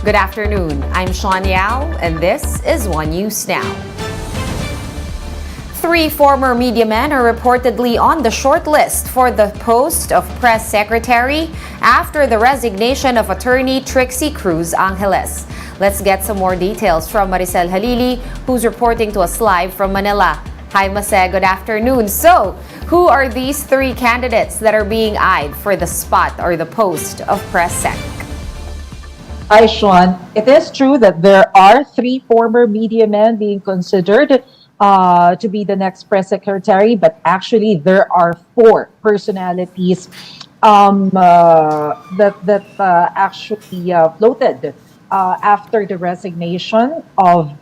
Good afternoon. I'm Sean Yao, and this is One News Now. 3 former media men are reportedly on the short list for the post of press secretary after the resignation of attorney Trixie Cruz Angeles. Let's get some more details from Maricel Halili, who's reporting to us live from Manila. Hi, Mase. Good afternoon. So, who are these 3 candidates that are being eyed for the spot or the post of press sec? Hi, Sean. It is true that there are 3 former media men being considered to be the next press secretary, but actually there are 4 personalities that actually floated after the resignation of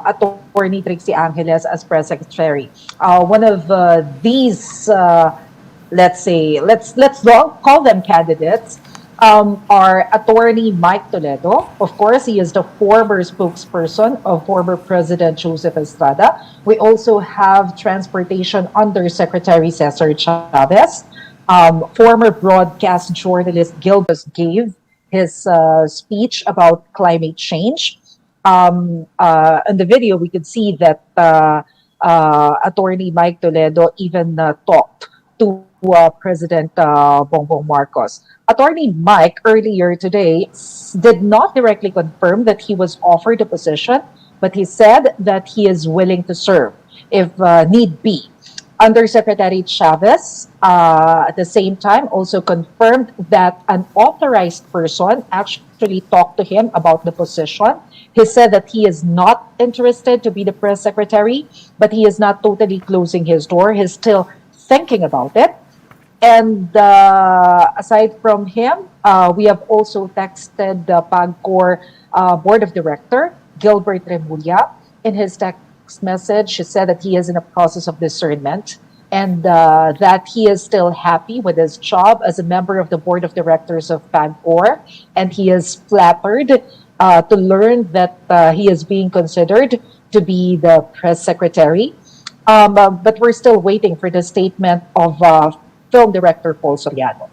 Attorney Trixie Angeles as press secretary. One of these, let's call them candidates. Are Attorney Mike Toledo. Of course, he is the former spokesperson of former President Joseph Estrada. We also have Transportation Undersecretary Cesar Chavez. Former broadcast journalist Gilbert gave his speech about climate change. In the video, we could see that Attorney Mike Toledo even talked to President Bongbong Marcos. Attorney Mike earlier today did not directly confirm that he was offered a position, but he said that he is willing to serve if need be. Undersecretary Chavez, at the same time, also confirmed that an authorized person actually talked to him about the position. He said that he is not interested to be the press secretary, but he is not totally closing his door. He's still thinking about it. And aside from him, we have also texted the PAGCOR Board of Director, Gilbert Remulla. In his text message, he said that he is in a process of discernment and that he is still happy with his job as a member of the Board of Directors of PAGCOR. And he is flattered to learn that he is being considered to be the press secretary. But we're still waiting for the statement of film director Paul Soriano.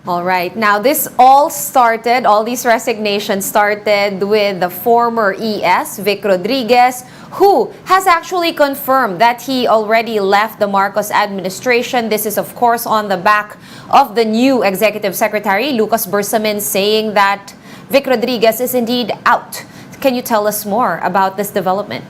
All right. Now, all these resignations started with the former ES, Vic Rodriguez, who has actually confirmed that he already left the Marcos administration. This is, of course, on the back of the new executive secretary, Lucas Bersamin, saying that Vic Rodriguez is indeed out. Can you tell us more about this development?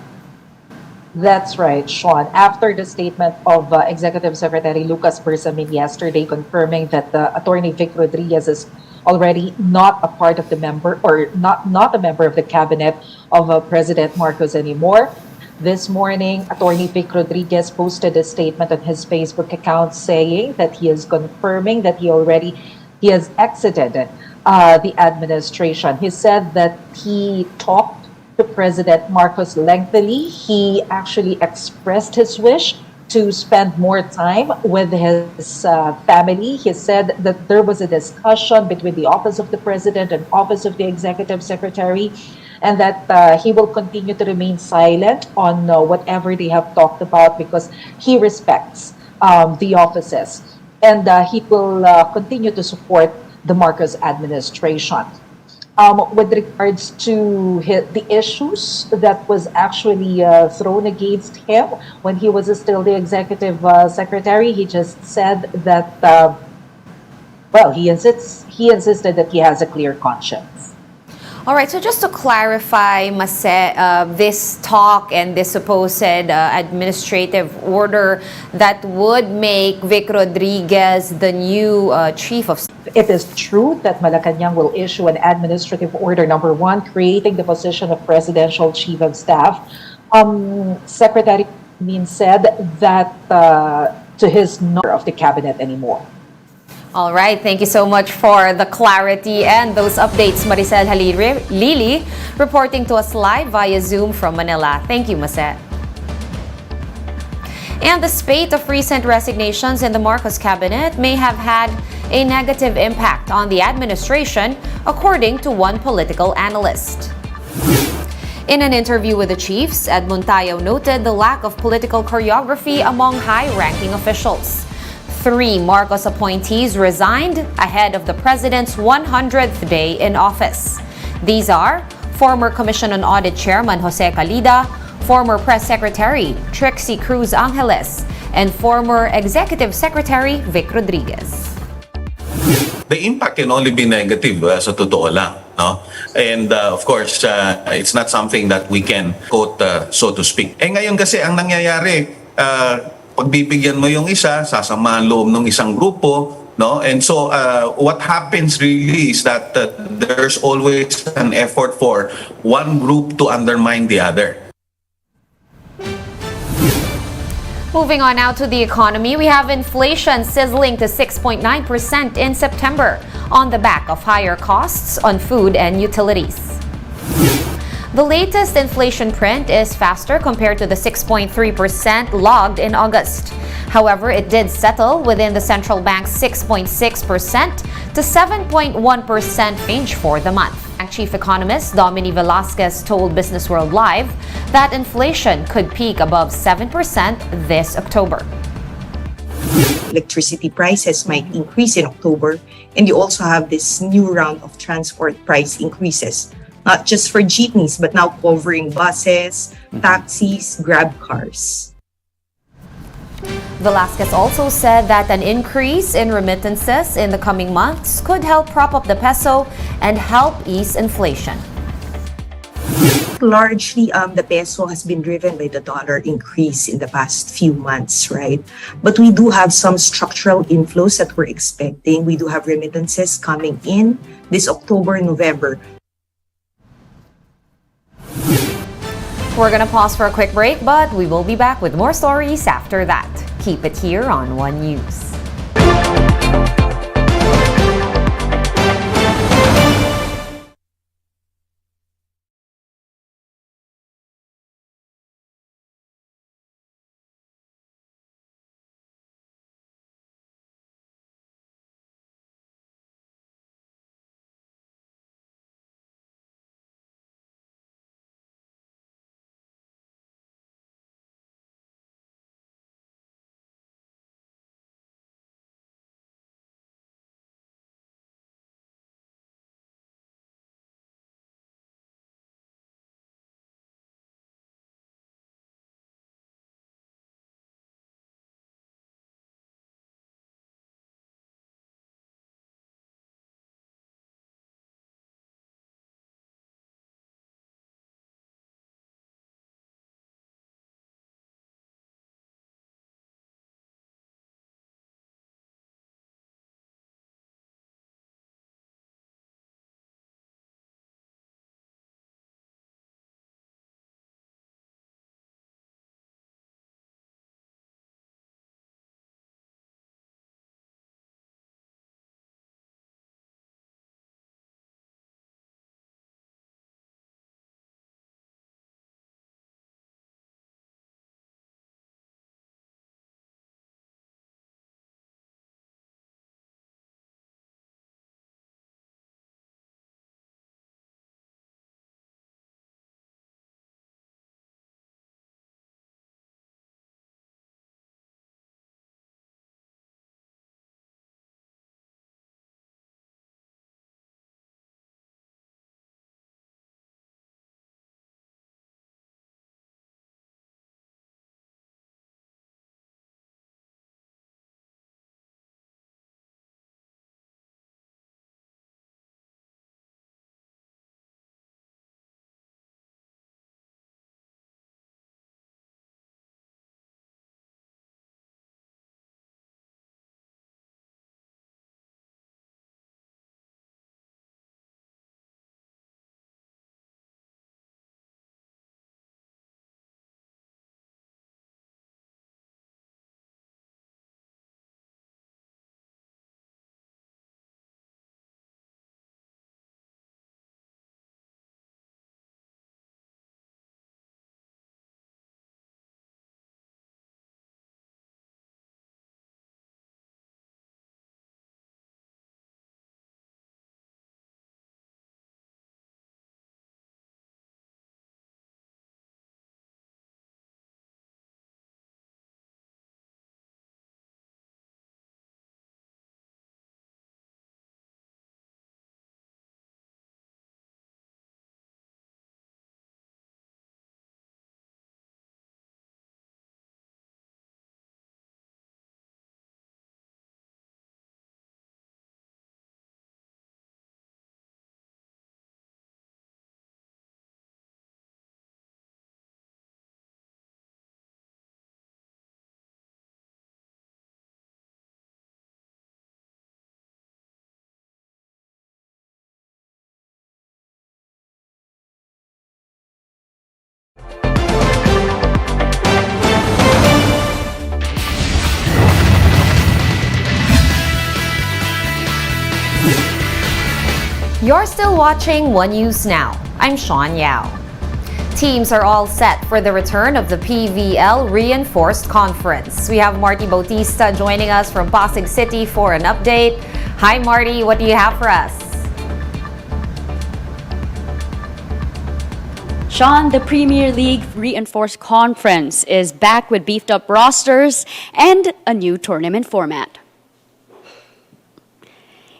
That's right, Sean. After the statement of Executive Secretary Lucas Bersamin yesterday confirming that Attorney Vic Rodriguez is already not a part of the member or not a member of the cabinet of President Marcos anymore, this morning, Attorney Vic Rodriguez posted a statement on his Facebook account saying that he is confirming that he has exited the administration. He said that he talked to President Marcos lengthily. He actually expressed his wish to spend more time with his family. He said that there was a discussion between the Office of the President and Office of the Executive Secretary, and that he will continue to remain silent on whatever they have talked about because he respects the offices. And he will continue to support the Marcos administration. With regards to the issues that was actually thrown against him when he was still the executive secretary, he just said that, he insisted that he has a clear conscience. All right, so just to clarify, Mase, this talk and this supposed administrative order that would make Vic Rodriguez the new chief of... It is true that Malacanang will issue an administrative order number 1 creating the position of presidential chief of staff. Secretary Min said that to his not of the cabinet anymore. All right, thank you so much for the clarity and those updates. Maricel Halili reporting to us live via Zoom from Manila. Thank you, Mase. And the spate of recent resignations in the Marcos cabinet may have had a negative impact on the administration, according to one political analyst. In an interview with the chiefs, Edmund Tayo noted the lack of political choreography among high-ranking officials. 3 Marcos appointees resigned ahead of the president's 100th day in office. These are former Commission on Audit Chairman Jose Calida, former Press Secretary Trixie Cruz Angeles, and former Executive Secretary Vic Rodriguez. The impact can only be negative sa totoo lang. No? And of course, it's not something that we can quote, so to speak. Ngayon kasi ang nangyayari, pagbibigyan mo yung isa, sasama ang loob ng isang grupo, no? And so what happens really is that there's always an effort for one group to undermine the other. Moving on now to the economy, we have inflation sizzling to 6.9% in September on the back of higher costs on food and utilities. The latest inflation print is faster compared to the 6.3% logged in August. However, it did settle within the central bank's 6.6% to 7.1% range for the month. Chief Economist Dominic Velasquez told Business World Live that inflation could peak above 7% this October. Electricity prices might increase in October, and you also have this new round of transport price increases, not just for jeepneys, but now covering buses, taxis, grab cars. Velasquez also said that an increase in remittances in the coming months could help prop up the peso and help ease inflation. Largely, the peso has been driven by the dollar increase in the past few months, right? But we do have some structural inflows that we're expecting. We do have remittances coming in this October, November. We're going to pause for a quick break, but we will be back with more stories after that. Keep it here on One News. You're still watching One News Now. I'm Sean Yao. Teams are all set for the return of the PVL Reinforced Conference. We have Marty Bautista joining us from Pasig City for an update. Hi Marty, what do you have for us? Sean, the Premier League Reinforced Conference is back with beefed up rosters and a new tournament format.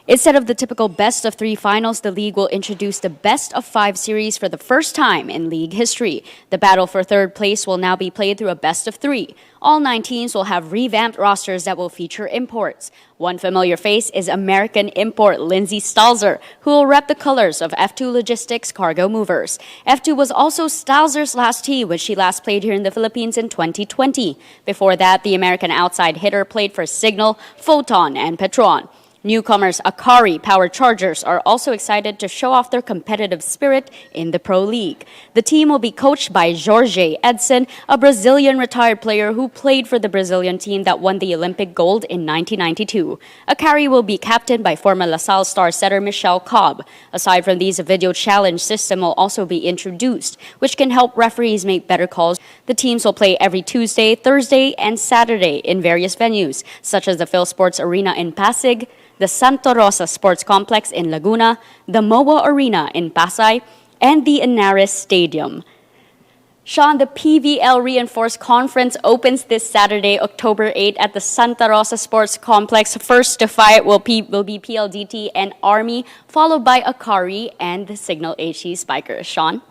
Instead of the typical best-of-3 finals, the league will introduce the best-of-5 series for the first time in league history. The battle for third place will now be played through a best-of-3. All 9 teams will have revamped rosters that will feature imports. One familiar face is American import Lindsay Stalzer, who will rep the colors of F2 Logistics Cargo Movers. F2 was also Stalzer's last team when she last played here in the Philippines in 2020. Before that, the American outside hitter played for Signal, Photon, and Petron. Newcomers Akari Power Chargers are also excited to show off their competitive spirit in the Pro League. The team will be coached by Jorge Edson, a Brazilian retired player who played for the Brazilian team that won the Olympic gold in 1992. Akari will be captained by former LaSalle star setter Michelle Cobb. Aside from these, a video challenge system will also be introduced, which can help referees make better calls. The teams will play every Tuesday, Thursday, and Saturday in various venues, such as the Phil Sports Arena in Pasig, the Santa Rosa Sports Complex in Laguna, the MOA Arena in Pasay, and the Analyst Stadium. Sean, the PVL Reinforced Conference opens this Saturday, October 8 at the Santa Rosa Sports Complex. First to fight will be PLDT and Army, followed by Akari and the Signal HE Spikers. Sean?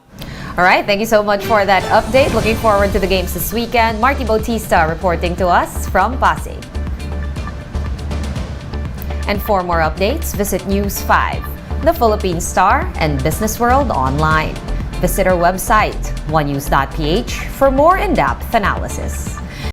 All right, thank you so much for that update. Looking forward to the games this weekend. Marty Bautista reporting to us from Pasig. And for more updates, visit News 5, The Philippine Star, and Business World online. Visit our website, onenews.ph, for more in-depth analysis.